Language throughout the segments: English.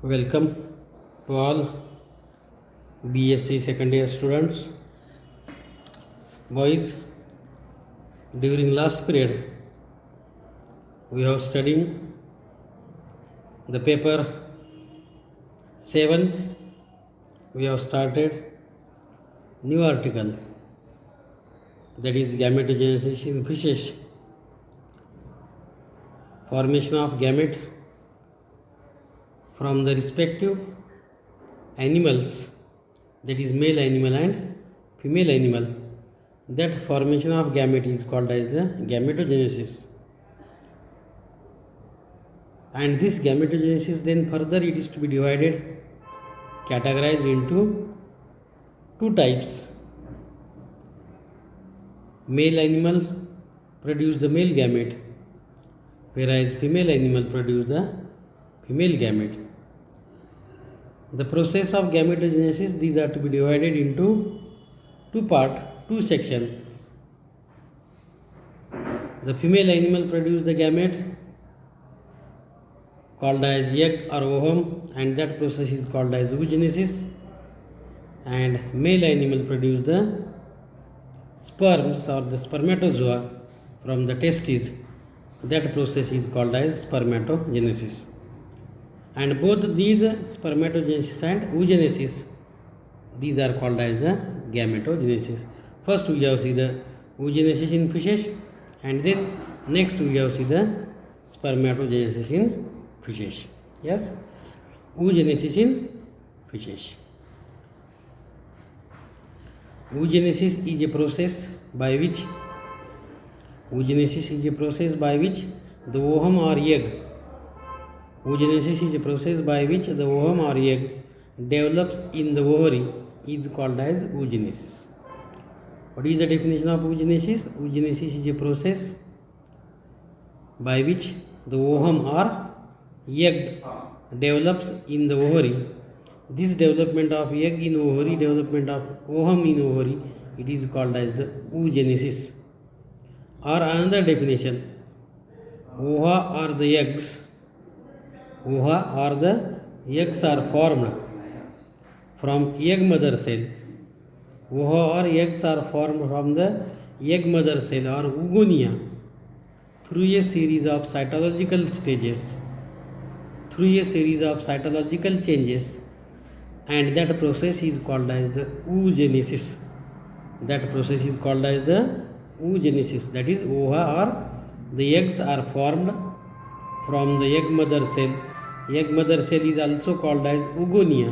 Welcome to all BSc second year students. Boys, during last period we have studying the paper 7th. We have started new article, that is gametogenesis in fishes. Formation of gamete from the respective animals, that is male animal and female animal. That formation of gamete is called as the gametogenesis. And this gametogenesis then further it is to be divided, categorized into two types. Male animal produce the male gamete, whereas female animal produce the female gamete. The process of gametogenesis, these are to be divided into two sections. The female animal produce the gamete called as egg or ovum, and that process is called as oogenesis. And male animal produce the sperms or the spermatozoa from the testes. That process is called as spermatogenesis. And both these spermatogenesis and oogenesis, these are called as the gametogenesis. First we have see the oogenesis in fishes, and then next we have see the spermatogenesis in fishes. Yes, oogenesis in fishes. Oogenesis is a process by which the ovum or egg oogenesis is a process by which the ovum or egg develops in the ovary is called as oogenesis. What is the definition of oogenesis? Oogenesis is a process by which the ovum or egg develops in the ovary. This development of egg in ovary, development of ovum in ovary, it is called as the oogenesis. Or another definition, ova or the eggs are formed from egg mother cell. Ova or eggs are formed from the egg mother cell or oogonia through a series of cytological changes, and that process is called as the oogenesis. That is, ova or the eggs are formed from the egg mother cell. Egg mother cell is also called as oogonia,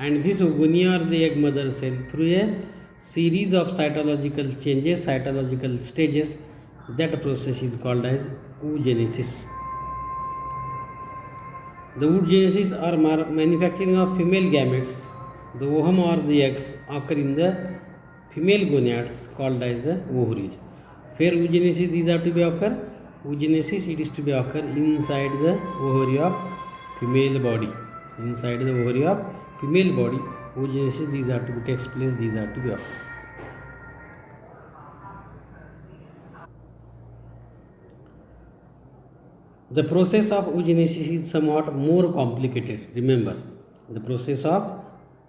and this oogonia or the egg mother cell, through a series of cytological stages, that process is called as oogenesis. The oogenesis or manufacturing of female gametes, the ovum or the eggs occur in the female gonads called as the ovaries. Where oogenesis these are to be occur? Oogenesis it is to be occur inside the ovary of female body. Oogenesis these are to be takes place. These are to be occur. The process of oogenesis is somewhat more complicated. Remember, the process of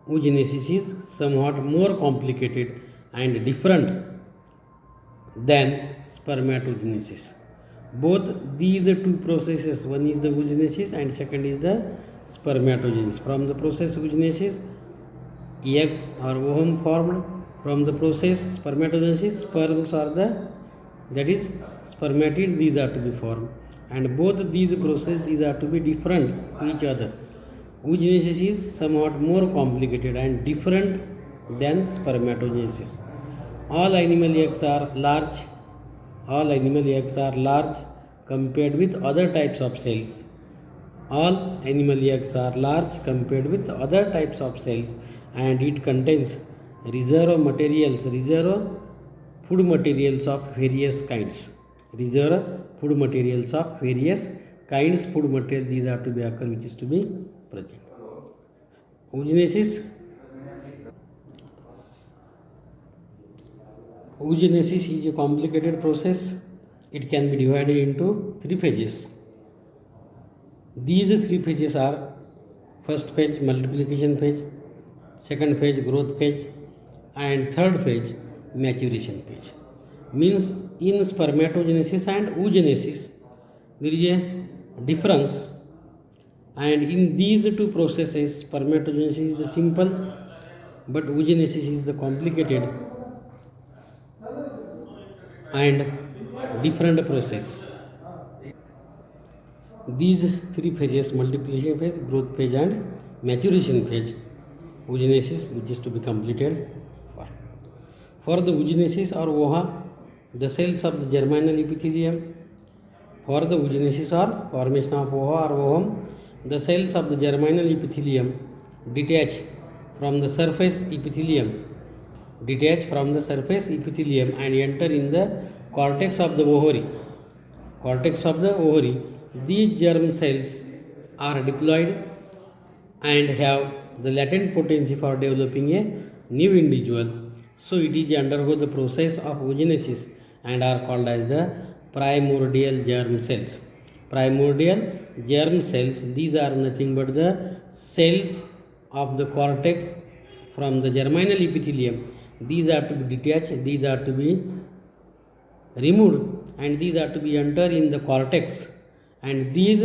oogenesis is somewhat more complicated and different than spermatogenesis. Both these two processes, one is the oogenesis and second is the spermatogenesis. From the process oogenesis, egg or ovum formed. From the process spermatogenesis, sperms are spermatids, these are to be formed. And both these processes, these are to be different to each other. Oogenesis is somewhat more complicated and different than spermatogenesis. All animal eggs are large compared with other types of cells. And it contains reserve food materials of various kinds. Food material, these are to be occur, which is to be present. Oogenesis is a complicated process. It can be divided into three phases. These three phases are first phase multiplication phase, second phase growth phase, and third phase maturation phase. Means in spermatogenesis and oogenesis there is a difference, and in these two processes spermatogenesis is the simple but oogenesis is the complicated and different process. These three phases, multiplication phase, growth phase and maturation phase, oogenesis which is to be completed for the oogenesis or ova, the cells of the germinal epithelium. For the oogenesis or formation of ova or ovum, the cells of the germinal epithelium detach from the surface epithelium and enter in the cortex of the ovary. These germ cells are diploid and have the latent potency for developing a new individual. So it is undergo the process of oogenesis and are called as the primordial germ cells. Primordial germ cells, these are nothing but the cells of the cortex from the germinal epithelium. These are to be detached, these are to be removed, and these are to be entered in the cortex. And these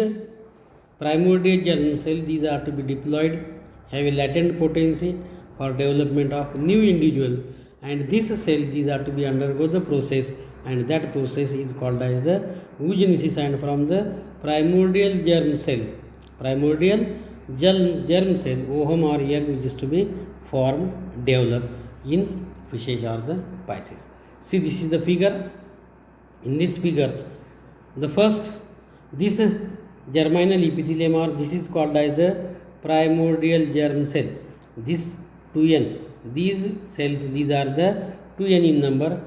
primordial germ cells, these are to be diploid, have a latent potency for development of new individual, and this cell, these are to be undergo the process, and that process is called as the oogenesis. And from the primordial germ cell, ovum or egg which is to be formed, developed in fishes or the Pisces. See, this is the figure. In this figure, the first, this germinal epithelium, or this is called as the primordial germ cell. This 2n, these cells, these are the 2n in number.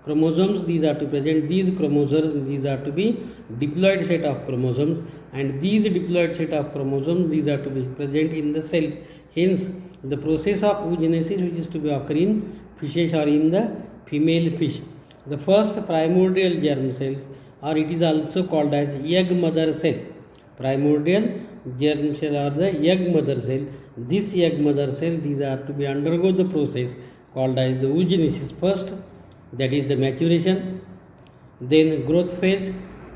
Chromosomes, these are to present, these chromosomes, these are to be diploid set of chromosomes, and these diploid set of chromosomes, these are to be present in the cells. Hence the process of oogenesis which is to be occur in fishes or in the female fish. The first primordial germ cells, or it is also called as egg mother cell. Primordial germ cell or the egg mother cell. This egg mother cell, these are to be undergo the process called as the oogenesis. First, that is the maturation, then growth phase,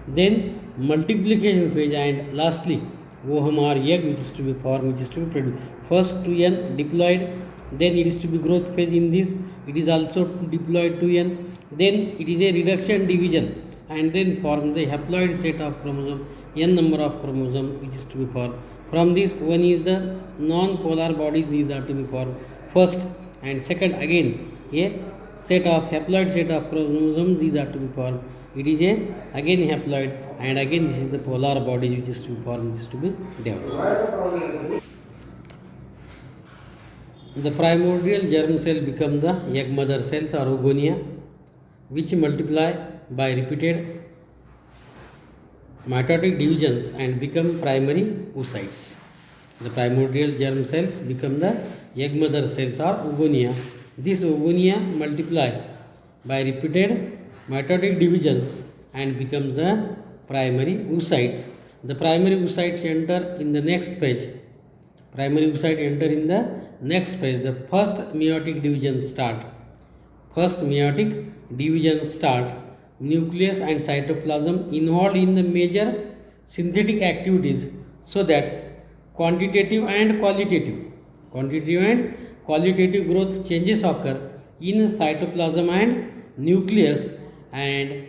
then multiplication phase, and lastly ovum or egg which is to be formed, which is to be produced. First 2n diploid, then it is to be growth phase. In this it is also diploid 2n, then it is a reduction division, and then form the haploid set of chromosome, n number of chromosome which is to be formed. From this, one is the non-polar bodies, these are to be formed first, and second again a set of haploid set of chromosome, these are to be formed. It is a again haploid, and again this is the polar body which is to be formed, which is to be developed. The primordial germ cell become the egg mother cells or oogonia, which multiply by repeated mitotic divisions and become primary oocytes. The primordial germ cells become the egg mother cells or oogonia. This oogonia multiply by repeated mitotic divisions and becomes the primary oocytes. The primary oocytes enter in the next phase. Primary oocyte enter in the next phase. The first meiotic division start. Nucleus and cytoplasm involved in the major synthetic activities, so that quantitative and qualitative growth changes occur in cytoplasm and nucleus, and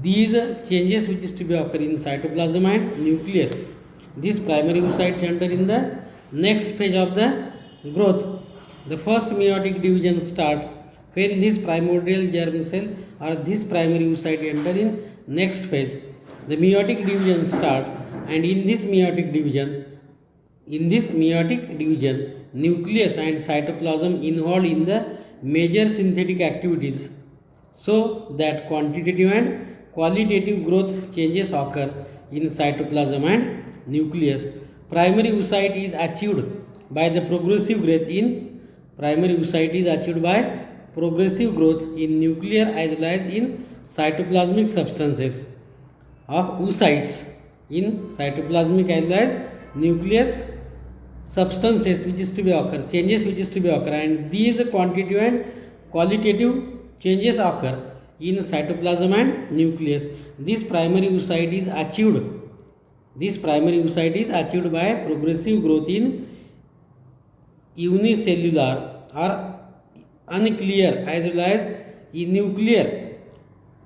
these changes which is to be occur in cytoplasm and nucleus, these primary oocytes enter in the next phase of the growth. The first meiotic division start when this primordial germ cell or this primary oocyte enter in next phase. The meiotic division start, and in this meiotic division, nucleus and cytoplasm involved in the major synthetic activities, so that quantitative and qualitative growth changes occur in cytoplasm and nucleus. Primary oocyte is achieved by the progressive growth in nuclear as well as in cytoplasmic substances of oocytes in cytoplasmic as well as nucleus substances which is to be occur, changes which is to be occur, and these quantitative and qualitative changes occur in cytoplasm and nucleus. This primary oocyte is achieved. This primary oocyte is achieved by progressive growth in unicellular or unclear as well as in nuclear.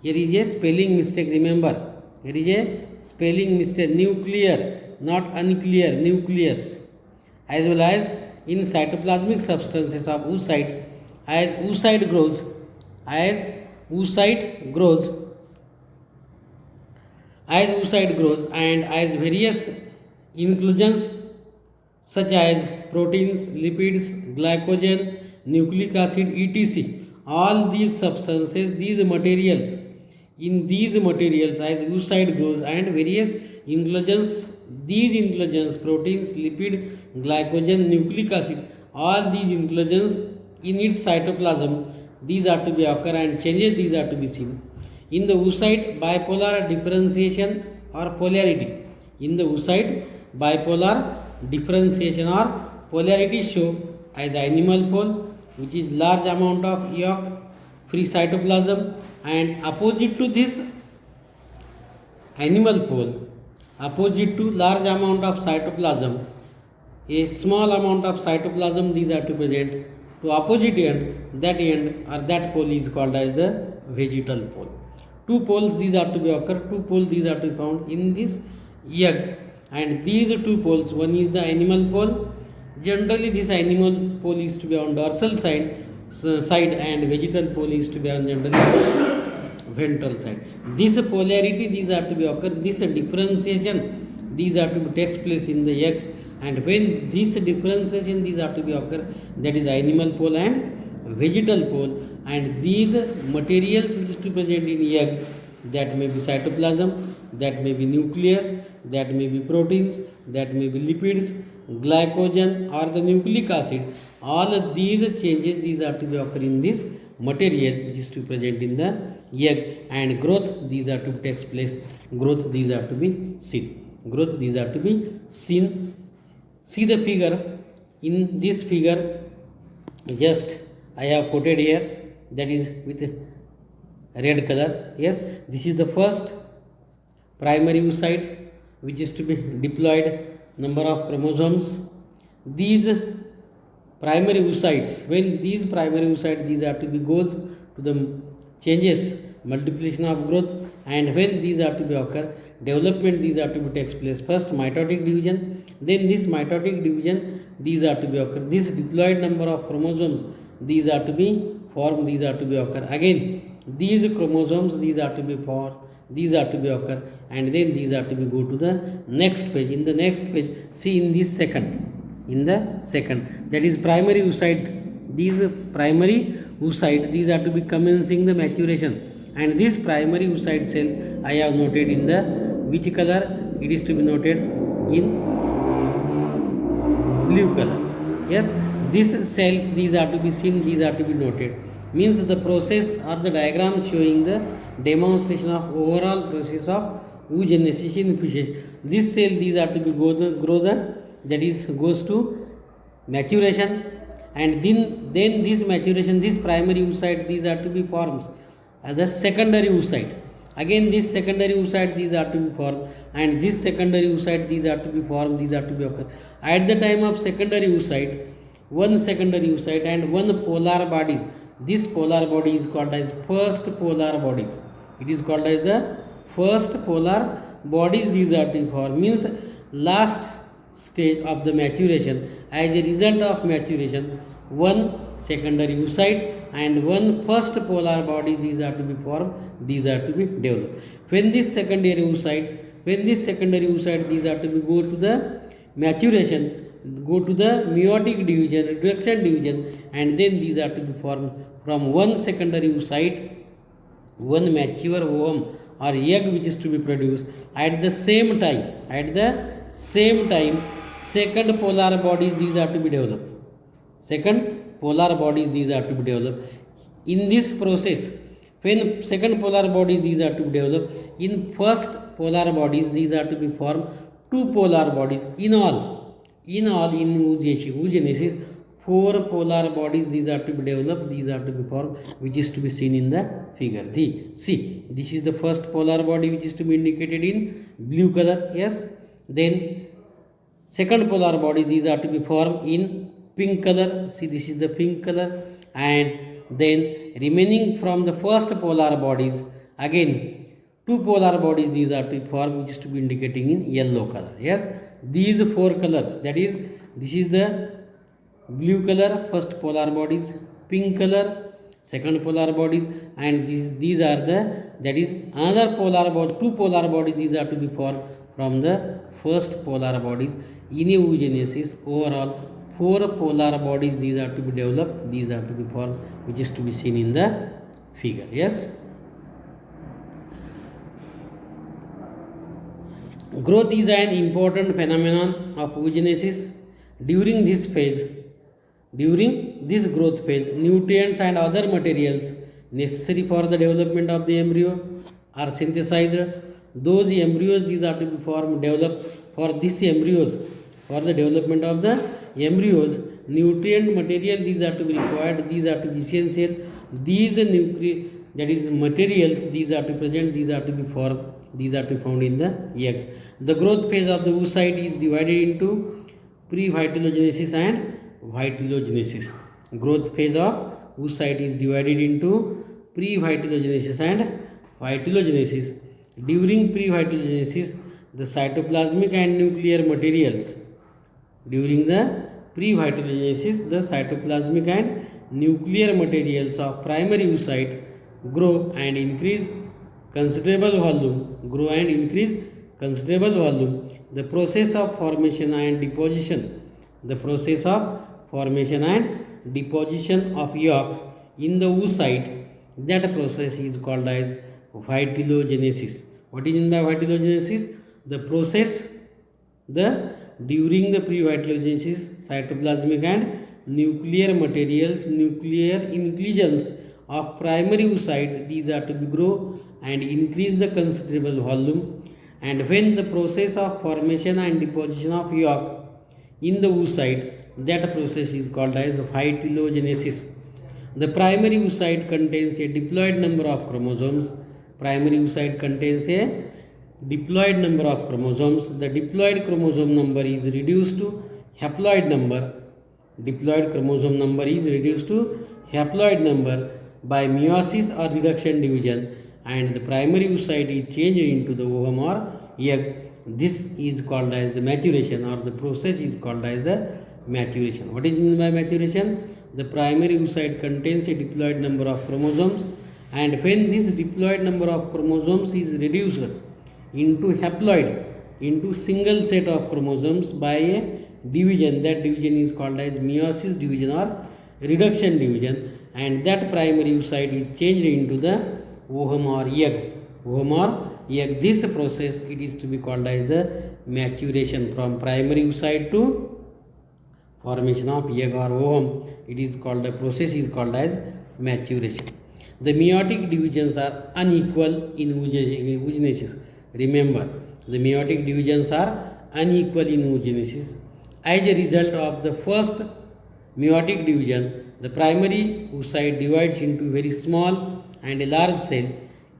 Here is a spelling mistake, remember. Here is a spelling mistake, nuclear, not unclear, nucleus. As well as in cytoplasmic substances of oocyte, as oocyte grows, and as various inclusions such as proteins, lipids, glycogen, nucleic acid, etc. All these substances, these materials, in these materials as oocyte grows and various inclusions, these inclusions, proteins, lipid, glycogen, nucleic acid, all these inclusions in its cytoplasm, these are to be occur and changes these are to be seen. In the oocyte, bipolar differentiation or polarity. In the oocyte, bipolar differentiation or polarity show as animal pole, which is large amount of yolk free cytoplasm, and opposite to this animal pole, opposite to large amount of cytoplasm, a small amount of cytoplasm, these are to present. To opposite end or that pole is called as the vegetal pole. Two poles these are to be occur, two poles these are to be found in this egg, and these two poles, one is the animal pole. Generally this animal pole is to be on dorsal side and vegetal pole is to be on generally ventral side. This polarity these are to be occur, this differentiation these are to be takes place in the eggs, and when this differentiation these are to be occur, that is animal pole and vegetal pole, and these material which is to present in egg, that may be cytoplasm, that may be nucleus, that may be proteins, that may be lipids, glycogen or the nucleic acid, all of these changes these are to be occur in this material which is to present in the egg, and growth these are to takes place, growth these are to be seen, growth these are to be seen. See the figure. In this figure just I have quoted here, that is with red color. Yes, this is the first primary oocyte which is to be diploid number of chromosomes. These primary oocytes, when these primary oocytes these are to be goes to the changes, multiplication of growth, and when these are to be occur, development these are to be takes place. First mitotic division, then this mitotic division these are to be occur, this diploid number of chromosomes these are to be formed, these are to be occur, again these chromosomes these are to be formed, these are to be occur, and then these are to be go to the next page. In the next page, see in this second, in the second, that is primary oocyte, these primary oocyte these are to be commencing the maturation, and this primary oocyte cells I have noted in the which color, it is to be noted in blue color. Yes, these cells these are to be seen, these are to be noted, means the process or the diagram showing the demonstration of overall process of oogenesis in fishes. This cell these are to be grow the, that is goes to maturation, and then this maturation, this primary oocyte these are to be formed as the secondary oocyte. Again this secondary oocyte these are to be formed, and this secondary oocyte these are to be formed, these are to be occur. At the time of secondary oocyte, one secondary oocyte and one polar bodies. This polar body is called as first polar bodies. It is called as the first polar bodies these are to be formed, means last stage of the maturation. As a result of maturation, one secondary oocyte and one first polar body these are to be formed, these are to be developed. When this secondary oocyte these are to be go to the maturation, go to the meiotic division, reduction division, and then these are to be formed from one secondary oocyte, one mature ovum or egg which is to be produced. At the same time, second polar bodies these are to be developed. Second polar bodies these are to be developed. In this process, when second polar bodies these are to be developed, in first polar bodies these are to be formed two polar bodies. In all, in all in oogenesis, 4 polar bodies these are to be developed, these are to be formed, which is to be seen in the figure. See, this is the first polar body which is to be indicated in blue color. Yes, then second polar body these are to be formed in pink color. See, this is the pink color. And then remaining from the first polar bodies, again 2 polar bodies these are to be formed, which is to be indicating in yellow color. Yes, these 4 colors, that is, this is the blue color first polar bodies, pink color second polar bodies, and these are the, that is, another polar body, 2 polar bodies these are to be formed from the first polar bodies. In oogenesis, overall 4 polar bodies these are to be developed, these are to be formed, which is to be seen in the figure. Yes, growth is an important phenomenon of oogenesis. During this growth phase, nutrients and other materials necessary for the development of the embryo are synthesized. Those embryos these are to be formed, developed. For these embryos, for the development of the embryos, nutrient material these are to be required, these are to be essential. These that is materials these are to present, these are to be formed, these are to be found in the eggs. The growth phase of the oocyte is divided into pre-vitellogenesis and vitellogenesis. Growth phase of oocyte is divided into pre-vitellogenesis and vitellogenesis. During pre-vitellogenesis, the cytoplasmic and nuclear materials, during the pre-vitellogenesis, the cytoplasmic and nuclear materials of primary oocyte grow and increase considerable volume, The process of formation and deposition, of yolk in the oocyte, that process is called as vitellogenesis. What is meant by vitellogenesis? The process, during the pre-vitellogenesis, cytoplasmic and nuclear materials, nuclear inclusions of primary oocyte, these are to be grow and increase the considerable volume. And when the process of formation and deposition of yolk in the oocyte, that process is called as vitellogenesis. The primary oocyte contains a diploid number of chromosomes. The diploid chromosome number is reduced to haploid number. By meiosis or reduction division, and the primary oocyte is changed into the ovum or egg. This is called as the maturation, or the process is called as the maturation. What is meant by maturation? The primary oocyte contains a diploid number of chromosomes, and when this diploid number of chromosomes is reduced into haploid, into single set of chromosomes by a division, that division is called as meiosis division or reduction division, and that primary oocyte is changed into the ovum or egg. This process, it is to be called as the maturation. From primary oocyte to formation of egg or ovum, it is called, the process is called as maturation. The meiotic divisions are unequal in oogenesis. Remember, the meiotic divisions are unequal in oogenesis. As a result of the first meiotic division, the primary oocyte divides into very small and a large cell,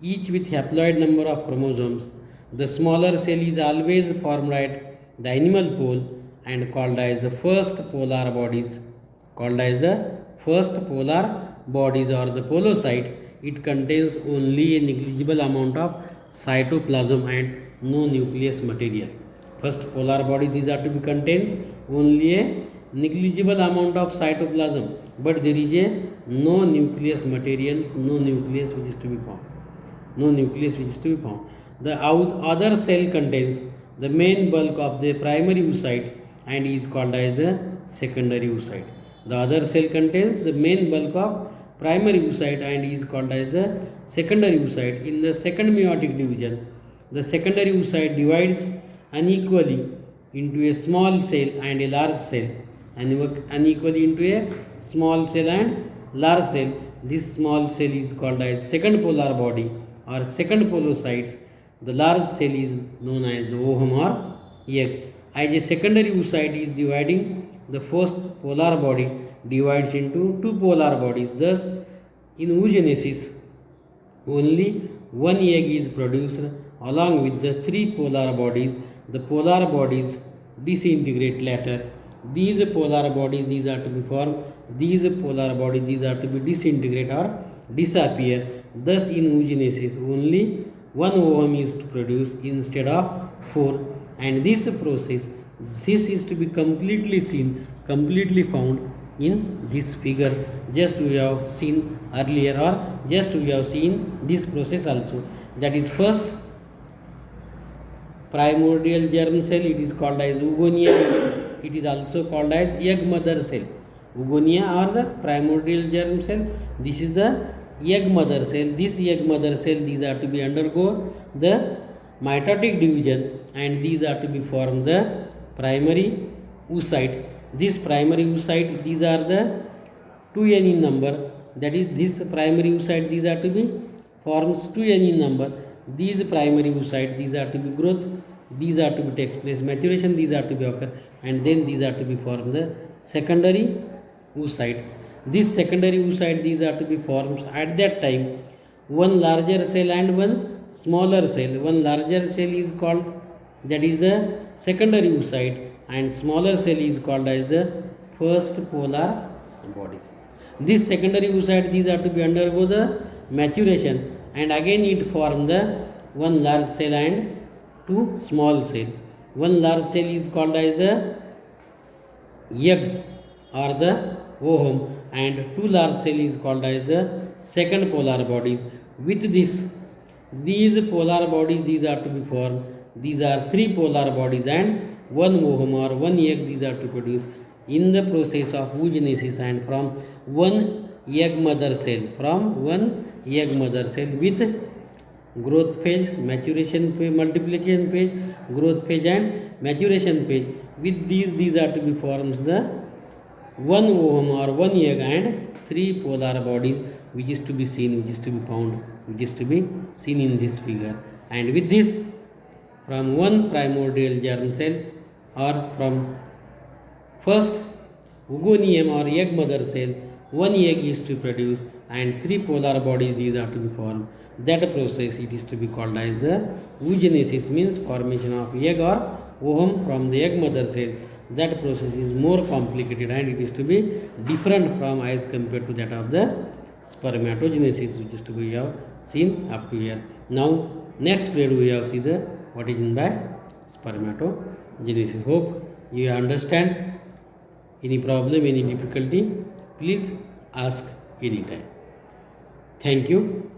each with haploid number of chromosomes. The smaller cell is always formed at the animal pole and called as the first polar bodies. Or the polocyte. It contains only a negligible amount of cytoplasm and no nucleus material. First polar body, these are to be contains only a negligible amount of cytoplasm, but there is a no nucleus materials, no nucleus which is to be found. The other cell contains the main bulk of the primary oocyte and is called as the secondary oocyte. The other cell contains the main bulk of primary oocyte and is called as the secondary oocyte. In the second meiotic division, the secondary oocyte divides unequally into a small cell and a large cell. This small cell is called as second polar body or second polocytes. The large cell is known as the ovum or egg. as a secondary oocyte is dividing, the first polar body divides into two polar bodies. Thus, in oogenesis, only one egg is produced along with the three polar bodies. The polar bodies disintegrate later. These polar bodies, these are to be formed. These polar bodies, these are to be disintegrate or disappear. Thus, in oogenesis, only one ovum is to produce instead of four. And this process, this is to be completely seen, completely found in this figure. Just we have seen earlier, or just we have seen this process also. That is first primordial germ cell, it is called as oogonia. It is also called as egg mother cell. Oogonia or the primordial germ cell, this is the egg mother cell. This egg mother cell, these are to be undergo the mitotic division, and these are to be formed the primary oocyte. This primary oocyte, these are the 2n in number. That is, this primary oocyte, these are to be forms 2n in number. These primary oocyte, these are to be growth, these are to be takes place maturation, these are to be occur, and then these are to be formed the secondary oocyte. This secondary oocyte, these are to be formed at that time one larger cell and one smaller cell. One larger cell is called, that is the secondary oocyte, and smaller cell is called as the first polar bodies. This secondary oocyte, these are to be undergo the maturation, and again it form the one large cell and two small cell. One large cell is called as the egg or the ovum, and two large cell is called as the second polar bodies. With this, these polar bodies, these are to be formed. These are three polar bodies and one ovum or one egg, these are to produce in the process of oogenesis, and from one egg mother cell, with growth phase, maturation phase, multiplication phase, growth phase and maturation phase. With these are to be forms the one ovum or one egg and three polar bodies, which is to be seen, which is to be found, which is to be seen in this figure. And with this, from one primordial germ cell, or from first oogonium or egg mother cell, one egg is to produce and three polar bodies, these are to be formed. That process, it is to be called as the oogenesis, means formation of egg or ovum from the egg mother cell. That process is more complicated, and it is to be different from as compared to that of the spermatogenesis, which is to be have seen up to here. Now next period we have see the what is meant by spermatogenesis. Hope you understand. Any problem, any difficulty, please ask anytime. Thank you.